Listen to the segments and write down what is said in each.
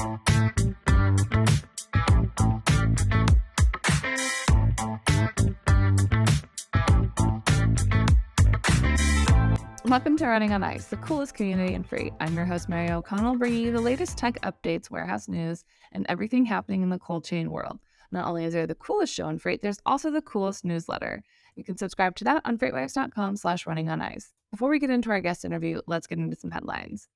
Welcome to Running on Ice, the coolest community in freight. I'm your host, Mary O'Connell, bringing you the latest tech updates, warehouse news, and everything happening in the cold chain world. Not only is there the coolest show in freight, there's also the coolest newsletter. You can subscribe to that on freightwaves.com/runningonIce. Before we get into our guest interview, let's get into some headlines.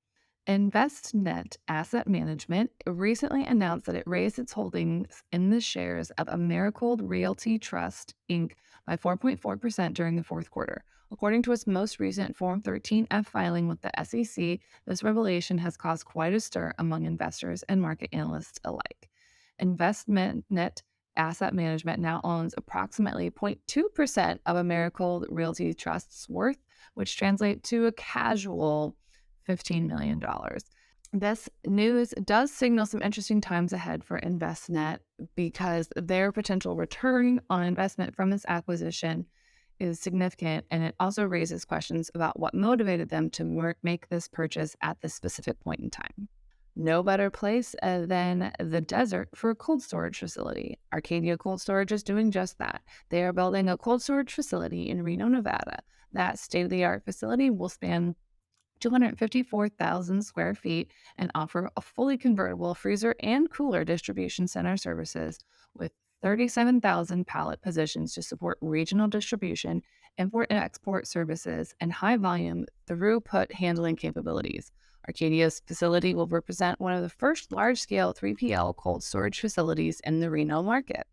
Investnet Asset Management recently announced that it raised its holdings in the shares of McLeod Realty Trust, Inc. by 4.4% during the fourth quarter. According to its most recent Form 13F filing with the SEC, this revelation has caused quite a stir among investors and market analysts alike. Investnet Asset Management now owns approximately 0.2% of McLeod Realty Trust's worth, which translates to a casual $15 million. This news does signal some interesting times ahead for Investnet because their potential return on investment from this acquisition is significant, and it also raises questions about what motivated them to make this purchase at this specific point in time. No better place than the desert for a cold storage facility. Arcadia Cold Storage is doing just that. They are building a cold storage facility in Reno, Nevada. That state-of-the-art facility will span 254,000 square feet and offer a fully convertible freezer and cooler distribution center services with 37,000 pallet positions to support regional distribution, import and export services, and high-volume throughput handling capabilities. Arcadia's facility will represent one of the first large-scale 3PL cold storage facilities in the Reno market.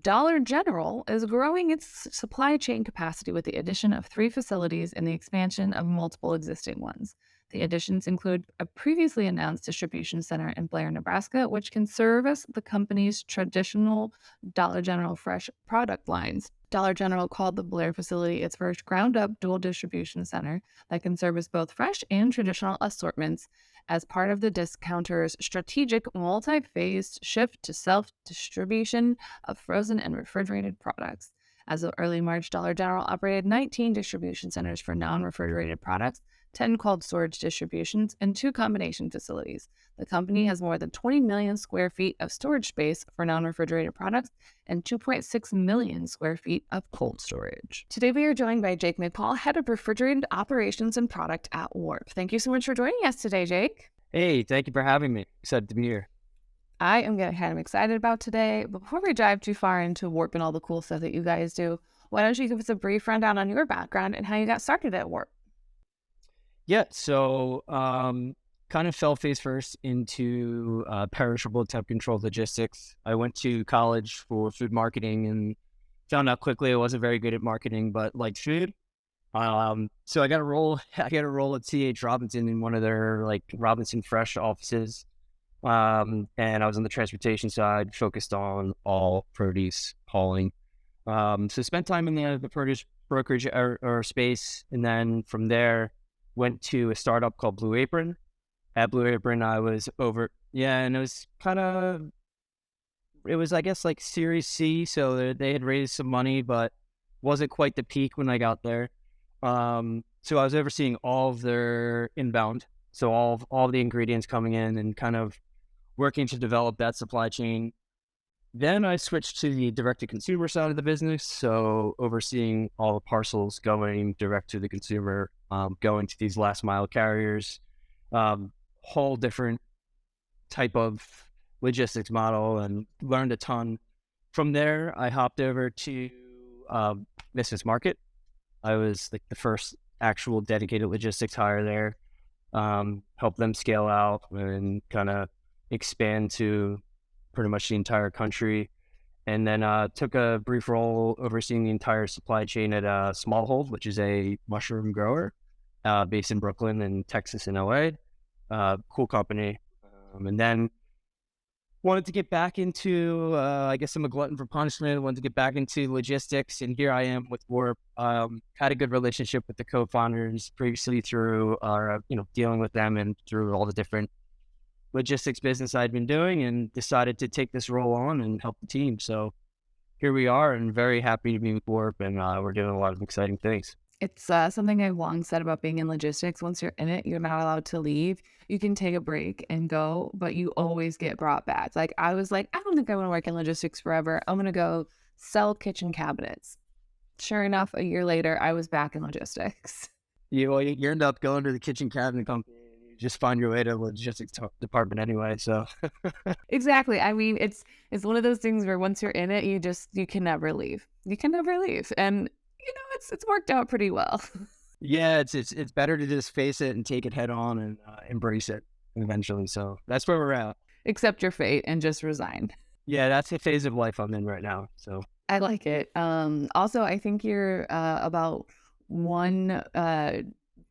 Dollar General is growing its supply chain capacity with the addition of 3 facilities and the expansion of multiple existing ones. The additions include a previously announced distribution center in Blair, Nebraska, which can service the company's traditional Dollar General fresh product lines. Dollar General called the Blair facility its first ground-up dual distribution center that can service both fresh and traditional assortments as part of the discounter's strategic multi-phased shift to self-distribution of frozen and refrigerated products. As of early March, Dollar General operated 19 distribution centers for non-refrigerated products, 10 cold storage distributions, and 2 combination facilities. The company has more than 20 million square feet of storage space for non-refrigerated products and 2.6 million square feet of cold storage. Today we are joined by Jake McLeod, Head of Refrigerated Operations and Product at Warp. Thank you so much for joining us today, Jake. Hey, thank you for having me. Excited to be here. I am kind of excited about today. But before we dive too far into Warp and all the cool stuff that you guys do, why don't you give us a brief rundown on your background and how you got started at Warp? Yeah, so kind of fell face first into perishable temp control logistics. I went to college for food marketing and found out quickly I wasn't very good at marketing, but liked food. So I got a role. At C.H. Robinson in one of their Robinson Fresh offices, and I was on the transportation side, focused on all produce hauling. So spent time in the produce brokerage or space, and then from there went to a startup called Blue Apron. At Blue Apron, I was and it was I guess like Series C, so they had raised some money, but wasn't quite the peak when I got there. So I was overseeing all of their inbound, so all the ingredients coming in and kind of working to develop that supply chain. Then I switched to the direct-to-consumer side of the business, so overseeing all the parcels going direct to the consumer, going to these last-mile carriers, whole different type of logistics model, and learned a ton. From there, I hopped over to Business Market. I was the first actual dedicated logistics hire there, helped them scale out and kind of expand to pretty much the entire country, and then took a brief role overseeing the entire supply chain at Smallhold, which is a mushroom grower based in Brooklyn and Texas and LA. Cool company. And then wanted to get back into, I guess I'm a glutton for punishment, wanted to get back into logistics, and here I am with Warp. Had a good relationship with the co-founders previously through dealing with them and through all the different logistics business I'd been doing, and decided to take this role on and help the team. So here we are, and very happy to be with Warp, and we're doing a lot of exciting things. It's something I've long said about being in logistics. Once you're in it, you're not allowed to leave. You can take a break and go, but you always get brought back. Like I was like, I don't think I want to work in logistics forever. I'm gonna go sell kitchen cabinets. Sure enough, a year later, I was back in logistics. You end up going to the kitchen cabinet company and you just find your way to the logistics department anyway. So Exactly. I mean, it's one of those things where once you're in it, you can never leave. You can never leave, and it's worked out pretty well. yeah, it's better to just face it and take it head on and embrace it eventually. So that's where we're at. Accept your fate and just resign. Yeah, that's the phase of life I'm in right now. So I like it. Also, I think you're about one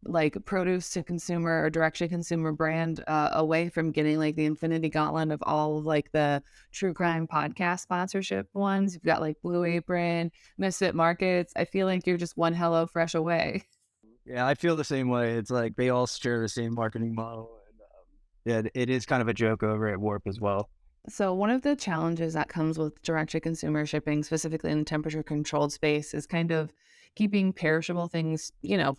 like produce to consumer or direct to consumer brand away from getting like the infinity gauntlet of all of like the true crime podcast sponsorship ones. You've got like Blue Apron, Misfit Markets. I feel like you're just one Hello Fresh away. yeah, I feel the same way. It's like they all share the same marketing model, and yeah, it is kind of a joke over at Warp as well. So one of the challenges that comes with direct to consumer shipping, specifically in the temperature controlled space, is kind of keeping perishable things,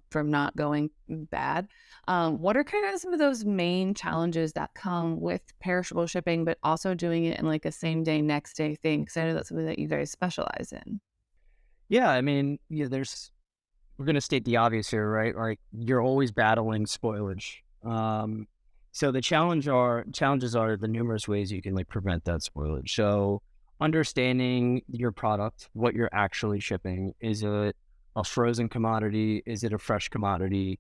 from not going bad. What are kind of some of those main challenges that come with perishable shipping, but also doing it in like a same day, next day thing? Because I know that's something that you guys specialize in. Yeah, I mean, yeah, we're going to state the obvious here, right? Like you're always battling spoilage. So the challenges are the numerous ways you can like prevent that spoilage. So understanding your product, what you're actually shipping, is it a frozen commodity? Is it a fresh commodity?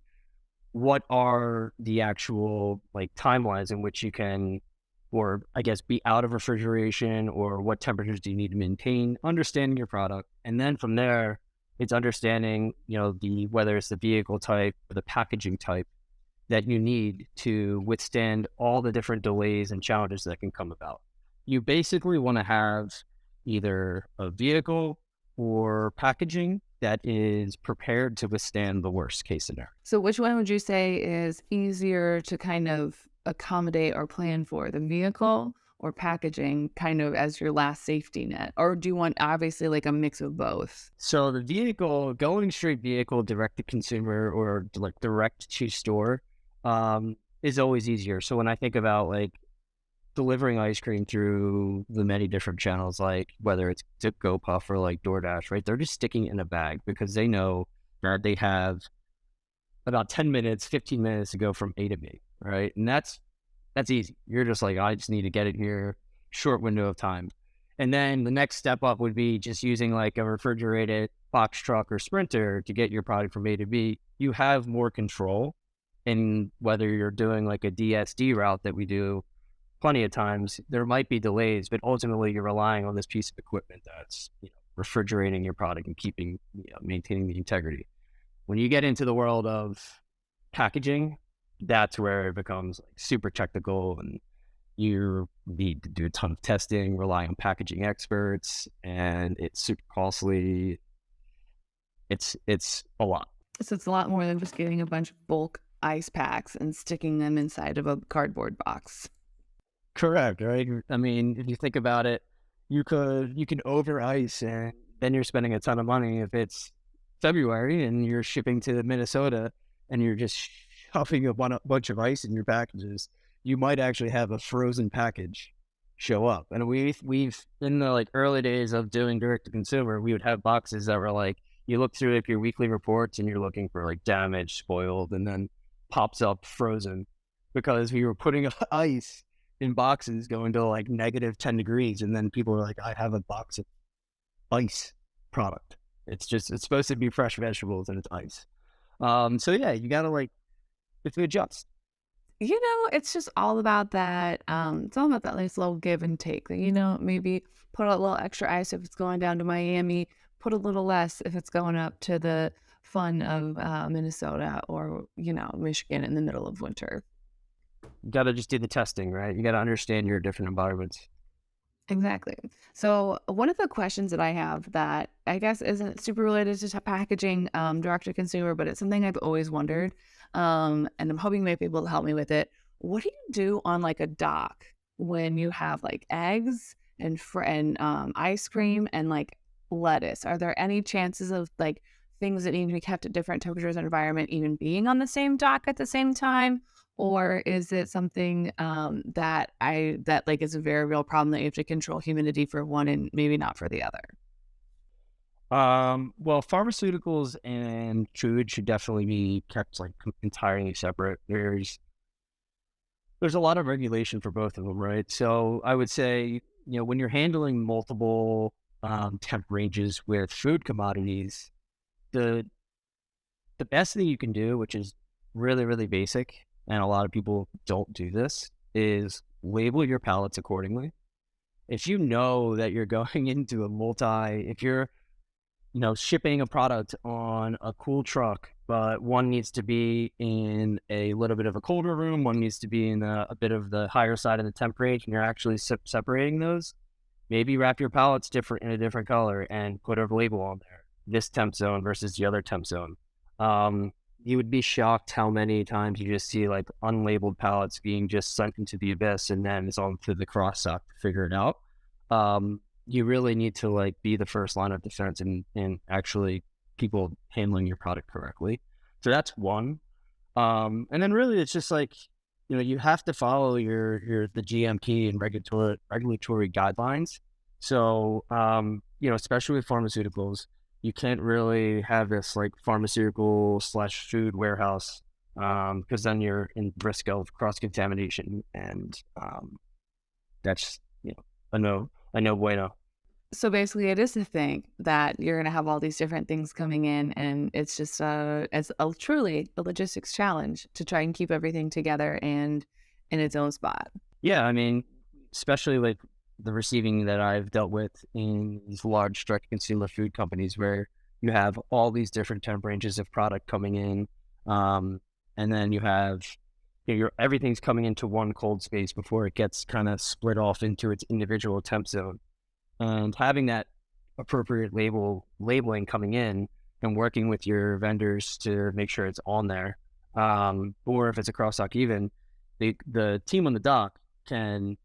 What are the actual like timelines in which you can, or I guess, be out of refrigeration, or what temperatures do you need to maintain? Understanding your product, and then from there, it's understanding, the whether it's the vehicle type or the packaging type that you need to withstand all the different delays and challenges that can come about. You basically want to have either a vehicle or packaging that is prepared to withstand the worst case scenario. So which one would you say is easier to kind of accommodate or plan for, the vehicle or packaging kind of as your last safety net? Or do you want obviously like a mix of both? So the vehicle, going straight vehicle, direct to consumer or like direct to store, is always easier. So when I think about like delivering ice cream through the many different channels, like whether it's to GoPuff or like DoorDash, right? They're just sticking it in a bag because they know that they have about 10 minutes, 15 minutes to go from A to B, right? And that's easy. You're just like, I just need to get it here, short window of time. And then the next step up would be just using like a refrigerated box truck or Sprinter to get your product from A to B. You have more control. And whether you're doing like a DSD route that we do plenty of times, there might be delays, but ultimately you're relying on this piece of equipment that's refrigerating your product and keeping maintaining the integrity. When you get into the world of packaging, that's where it becomes like super technical, and you need to do a ton of testing, rely on packaging experts, and it's super costly. It's a lot. So it's a lot more than just getting a bunch of bulk ice packs and sticking them inside of a cardboard box. Correct, right? I mean, if you think about it, you can over ice, and then you're spending a ton of money. If it's February and you're shipping to Minnesota and you're just shoving a bunch of ice in your packages, you might actually have a frozen package show up. And we've in the like early days of doing direct to consumer, we would have boxes that were like, you look through like your weekly reports and you're looking for like damaged, spoiled, and then pops up frozen because we were putting ice in boxes going to like negative 10 degrees. And then people are like, I have a box of ice product. It's supposed to be fresh vegetables and it's ice. So yeah, you gotta like, if you adjust. It's just all about that. It's all about that nice little give and take. Maybe put a little extra ice if it's going down to Miami, put a little less if it's going up to the fun of Minnesota or, Michigan in the middle of winter. You gotta just do the testing, right? You gotta understand your different environments. Exactly. So one of the questions that I have that I guess isn't super related to packaging, direct to consumer, but it's something I've always wondered, and I'm hoping you might be able to help me with it. What do you do on like a dock when you have like eggs and ice cream and like lettuce? Are there any chances of like things that need to be kept at different temperatures and environment even being on the same dock at the same time? Or is it something that like is a very real problem that you have to control humidity for one and maybe not for the other? Well, pharmaceuticals and food should definitely be kept like entirely separate. There's a lot of regulation for both of them, right? So I would say, when you're handling multiple temp ranges with food commodities, the the best thing you can do, which is really, really basic, and a lot of people don't do this, is label your pallets accordingly. If you know that you're going into if you're shipping a product on a cool truck, but one needs to be in a little bit of a colder room, one needs to be in a bit of the higher side of the temp range, and you're actually separating those, maybe wrap your pallets different in a different color and put a label on there. This temp zone versus the other temp zone. Um, you would be shocked how many times you just see like unlabeled pallets being just sent into the abyss, and then it's on to the cross dock to figure it out. You really need to like be the first line of defense and actually people handling your product correctly. So that's one. And then really it's just like, you have to follow the GMP and regulatory guidelines. So, especially with pharmaceuticals, you can't really have this like pharmaceutical/food warehouse, because then you're in risk of cross contamination, and that's a no bueno. So basically, it is a thing that you're going to have all these different things coming in, and it's just it's truly a logistics challenge to try and keep everything together and in its own spot. Yeah, I mean, especially like the receiving that I've dealt with in these large direct consumer food companies where you have all these different temp ranges of product coming in. And then you have, everything's coming into one cold space before it gets kind of split off into its individual temp zone. And having that appropriate labeling coming in and working with your vendors to make sure it's on there. Or if it's a cross dock even, the team on the dock can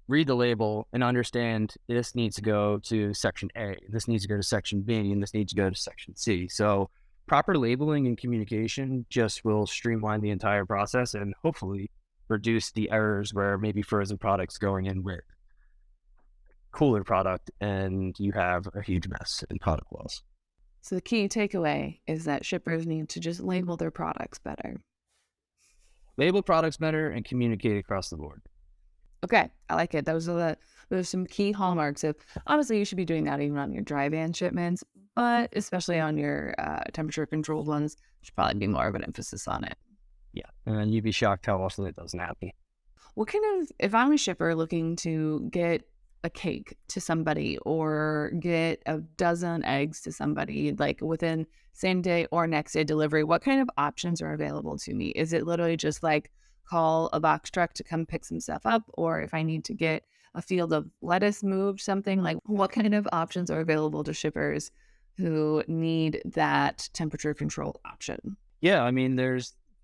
read the label and understand this needs to go to section A, this needs to go to section B, and this needs to go to section C. So proper labeling and communication just will streamline the entire process and hopefully reduce the errors where maybe frozen products going in with cooler product and you have a huge mess in product loss. So the key takeaway is that shippers need to just label their products better. Label products better and communicate across the board. Okay, I like it. Those some key hallmarks of, honestly, you should be doing that even on your dry van shipments, but especially on your temperature controlled ones, should probably be more of an emphasis on it. Yeah, and you'd be shocked how often it doesn't happen. What kind of, if I'm a shipper looking to get a cake to somebody or get a dozen eggs to somebody, like within same day or next day delivery, what kind of options are available to me? Is it literally just like call a box truck to come pick some stuff up? Or if I need to get a field of lettuce moved, something like, what kind of options are available to shippers who need that temperature control option? Yeah, I mean,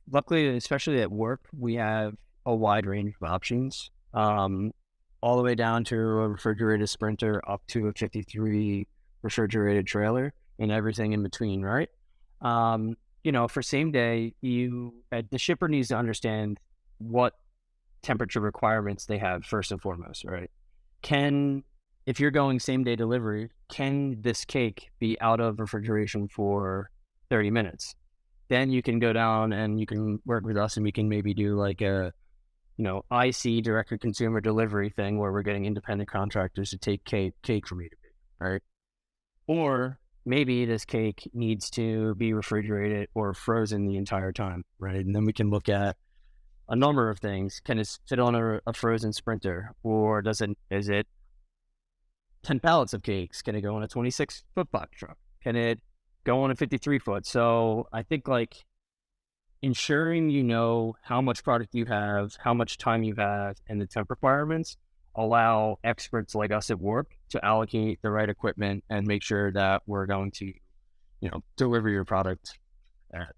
luckily, especially at work, we have a wide range of options. All the way down to a refrigerated Sprinter up to a 53 refrigerated trailer and everything in between, right? For same day, the shipper needs to understand what temperature requirements they have first and foremost, right? If you're going same day delivery, can this cake be out of refrigeration for 30 minutes? Then you can go down and you can work with us and we can maybe do like a IC direct to consumer delivery thing where we're getting independent contractors to take cake from A to B, right? Or maybe this cake needs to be refrigerated or frozen the entire time, right? And then we can look at a number of things. Can it fit on a frozen Sprinter, or is it 10 pallets of cakes? Can it go on a 26-foot box truck? Can it go on a 53-foot? So I think like ensuring how much product you have, how much time you have, and the temp requirements allow experts like us at work to allocate the right equipment and make sure that we're going to, deliver your product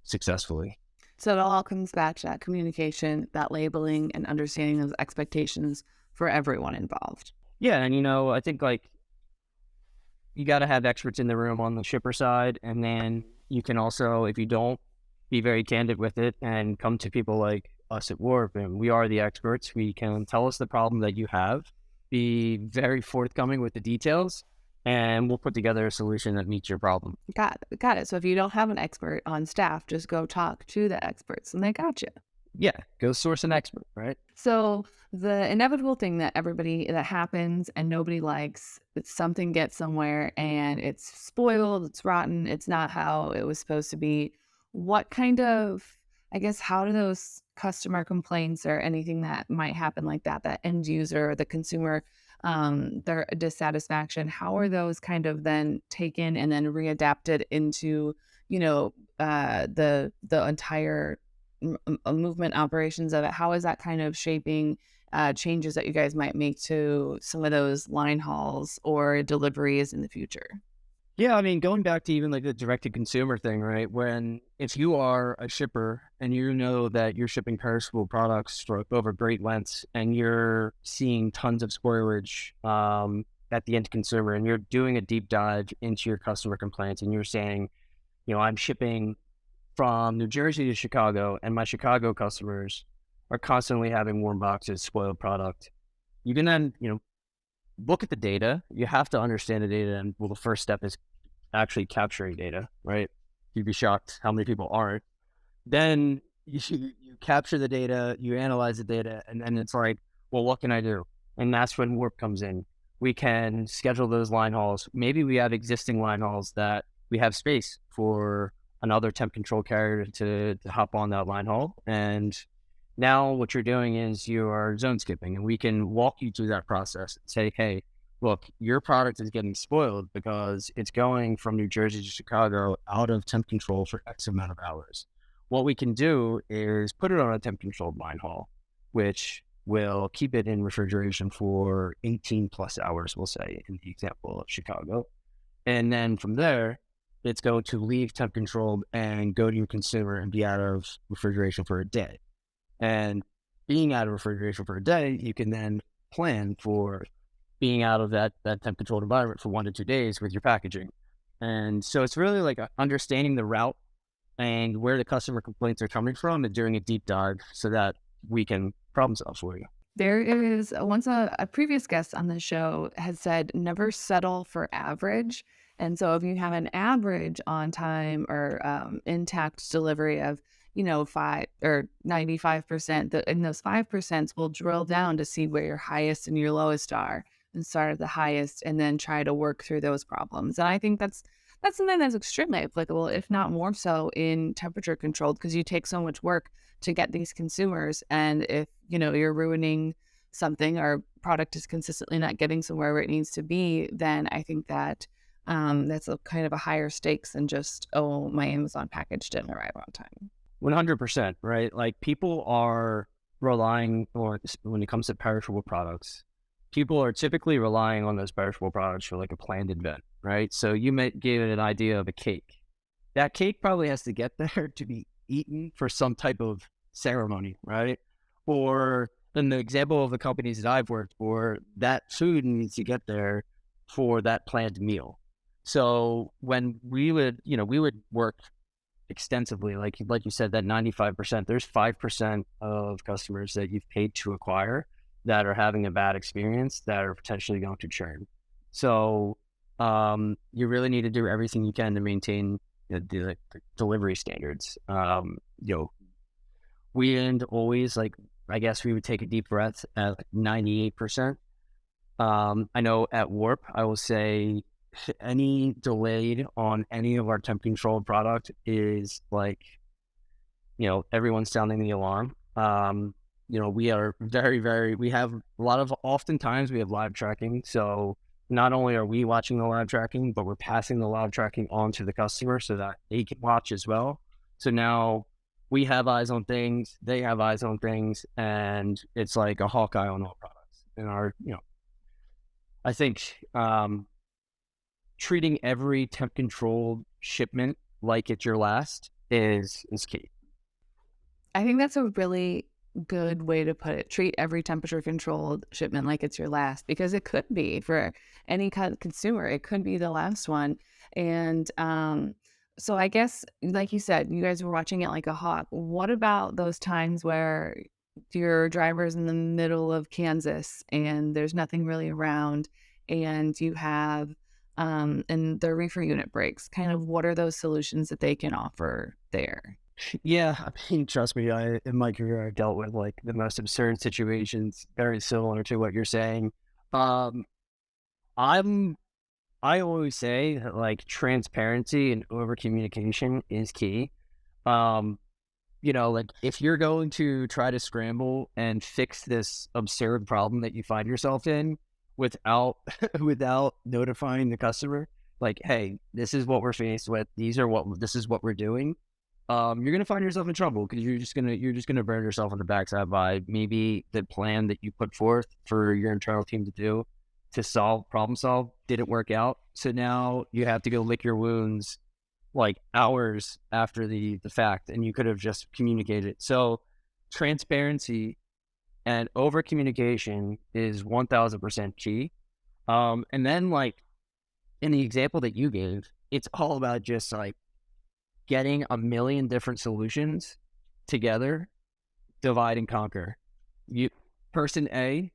successfully. So it all comes back to that communication, that labeling, and understanding those expectations for everyone involved. Yeah, and I think like you got to have experts in the room on the shipper side. And then you can also, if you don't, be very candid with it and come to people like us at Warp, and we are the experts. We can tell us the problem that you have, be very forthcoming with the details, and we'll put together a solution that meets your problem. Got it. So if you don't have an expert on staff, just go talk to the experts and they got you. Yeah, go source an expert, right? So the inevitable thing that that happens and nobody likes, it's something gets somewhere and it's spoiled, it's rotten, it's not how it was supposed to be. What kind of, I guess, how do those customer complaints or anything that might happen like that, that end user or the consumer, their dissatisfaction, how are those kind of then taken and then readapted into, the entire movement operations of it? How is that kind of shaping changes that you guys might make to some of those line hauls or deliveries in the future? Yeah, I mean, going back to even like the direct to consumer thing, right? When if you are a shipper and you know that you're shipping perishable products for over great lengths and you're seeing tons of spoilage at the end consumer, and you're doing a deep dive into your customer complaints and you're saying, I'm shipping from New Jersey to Chicago and my Chicago customers are constantly having warm boxes, spoiled product. You can then, look at the data. You have to understand the data. And well, the first step is actually capturing data, right? You'd be shocked how many people aren't. Then you capture the data, you analyze the data, and then it's like, well, what can I do? And that's when Warp comes in. We can schedule those line hauls. Maybe we have existing line hauls that we have space for another temp control carrier to hop on that line haul. And now what you're doing is you are zone skipping, and we can walk you through that process and say, hey, look, your product is getting spoiled because it's going from New Jersey to Chicago out of temp control for X amount of hours. What we can do is put it on a temp controlled line haul, which will keep it in refrigeration for 18 plus hours, we'll say, in the example of Chicago. And then from there, it's going to leave temp controlled and go to your consumer and be out of refrigeration for a day. And being out of refrigeration for a day, you can then plan for being out of that temp controlled environment for 1 to 2 days with your packaging. And so it's really like understanding the route and where the customer complaints are coming from and doing a deep dive so that we can problem solve for you. There is once a previous guest on the show has said, never settle for average. And so if you have an average on time or intact delivery of, 5 or 95%, in those 5% we'll drill down to see where your highest and your lowest are and start at the highest and then try to work through those problems. And I think that's something that's extremely applicable, if not more so in temperature controlled, because you take so much work to get these consumers. And if, you're ruining something or product is consistently not getting somewhere where it needs to be, then I think that that's a kind of a higher stakes than just, oh, my Amazon package didn't arrive on time. 100%, right? Like people are relying on, when it comes to perishable products, people are typically relying on those perishable products for like a planned event, right? So you may give it an idea of a cake. That cake probably has to get there to be eaten for some type of ceremony, right? Or in the example of the companies that I've worked for, that food needs to get there for that planned meal. So when we would work extensively, like you said, that 95%, there's 5% of customers that you've paid to acquire that are having a bad experience that are potentially going to churn. So you really need to do everything you can to maintain the delivery standards. We end always I guess we would take a deep breath at 98%. I know at Warp, I will say any delayed on any of our temp controlled product is everyone's sounding the alarm. We are we have a lot of, oftentimes we have live tracking. So not only are we watching the live tracking, but we're passing the live tracking on to the customer so that they can watch as well. So now we have eyes on things, they have eyes on things, and it's like a Hawkeye on all products. And I think, treating every temp controlled shipment like it's your last is key. I think that's a really good way to put it. Treat every temperature controlled shipment like it's your last, because it could be for any kind of consumer. It could be the last one. And so I guess, like you said, you guys were watching it like a hawk. What about those times where your driver's in the middle of Kansas and there's nothing really around, and you have and the reefer unit breaks? Kind of what are those solutions that they can offer there? Yeah, I mean, trust me, in my career, I've dealt with like the most absurd situations, very similar to what you're saying. Um, I'm, I always say that like transparency and over communication is key. Um, like if you're going to try to scramble and fix this absurd problem that you find yourself in without without notifying the customer, like, hey, this is what we're faced with. This is what we're doing. You're gonna find yourself in trouble because you're just gonna burn yourself on the backside by maybe the plan that you put forth for your internal team to do to problem solve didn't work out. So now you have to go lick your wounds like hours after the fact, and you could have just communicated. So transparency and over communication is 1000% key. And then like in the example that you gave, it's all about just like getting a million different solutions together, divide and conquer. You person A,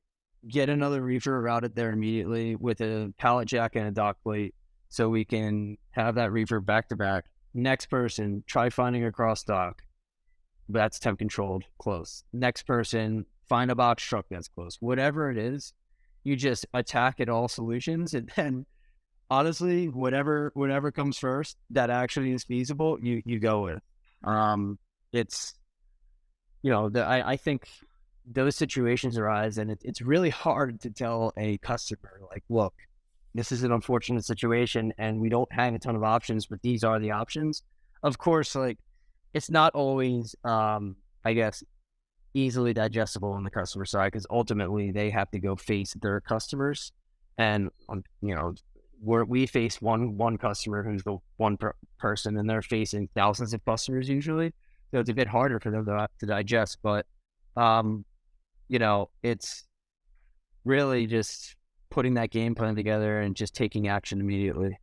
get another reefer routed there immediately with a pallet jack and a dock plate so we can have that reefer back to back. Next person, try finding a cross dock that's temp controlled close. Next person, find a box truck that's close. Whatever it is, you just attack at all solutions, and then honestly, whatever comes first that actually is feasible, you go with. It's I think those situations arise, and it's really hard to tell a customer like, look, this is an unfortunate situation, and we don't have a ton of options, but these are the options. Of course, like it's not always, I guess, easily digestible on the customer side because ultimately they have to go face their customers, and we face one customer who's the one person, and they're facing thousands of customers usually. So it's a bit harder for them to digest. But it's really just putting that game plan together and just taking action immediately.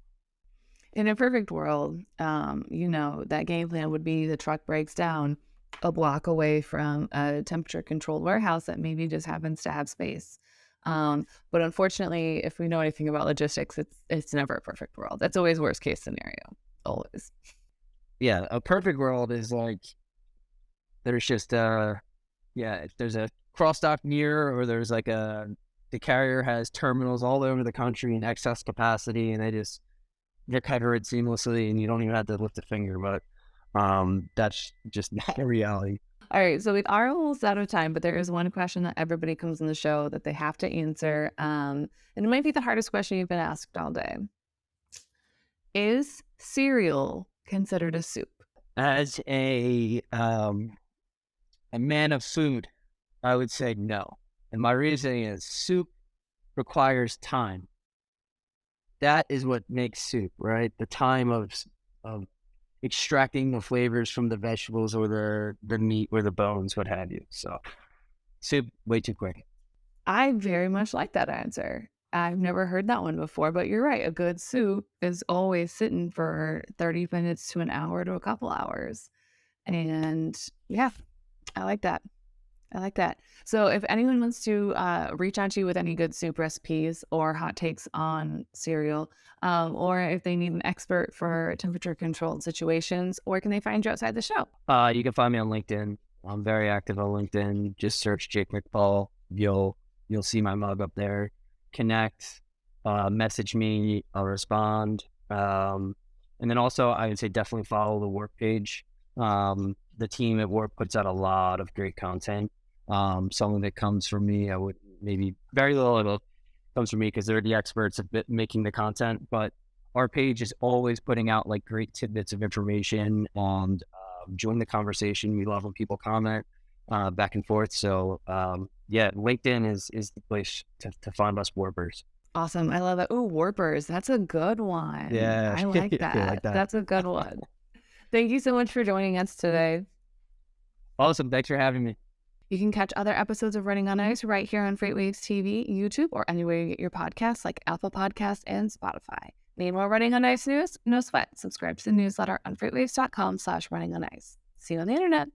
In a perfect world, that game plan would be the truck breaks down a block away from a temperature controlled warehouse that maybe just happens to have space. But unfortunately, if we know anything about logistics, it's never a perfect world. That's always worst case scenario. Always. Yeah, a perfect world is like there's just if there's a cross dock near, or there's like the carrier has terminals all over the country in excess capacity, and they're covered seamlessly, and you don't even have to lift a finger. But that's just not a reality. All right, so we are almost out of time, but there is one question that everybody comes on the show that they have to answer. And it might be the hardest question you've been asked all day. Is cereal considered a soup? As a man of food, I would say no. And my reasoning is soup requires time. That is what makes soup, right? The time of extracting the flavors from the vegetables or the meat or the bones, what have you. So soup, way too quick. I very much like that answer. I've never heard that one before, but you're right. A good soup is always sitting for 30 minutes to an hour to a couple hours. And yeah, I like that. I like that. So if anyone wants to reach out to you with any good soup recipes or hot takes on cereal, or if they need an expert for temperature controlled situations, where can they find you outside the show? You can find me on LinkedIn. I'm very active on LinkedIn. Just search Jake McPaul. You'll see my mug up there. Connect, message me. I'll respond. And then also, I would say definitely follow the work page. The team at work puts out a lot of great content. Some of it comes from me. I would maybe very little of it comes from me because they're the experts of making the content. But our page is always putting out like great tidbits of information, and join the conversation. We love when people comment back and forth. So LinkedIn is the place to find us warpers. Awesome. I love that. Ooh, warpers. That's a good one. Yeah, I like I that. like that. That's a good one. Thank you so much for joining us today. Awesome. Thanks for having me. You can catch other episodes of Running on Ice right here on FreightWaves TV, YouTube, or anywhere you get your podcasts like Apple Podcasts and Spotify. Need more Running on Ice news? No sweat. Subscribe to the newsletter on freightwaves.com/running on ice. See you on the internet.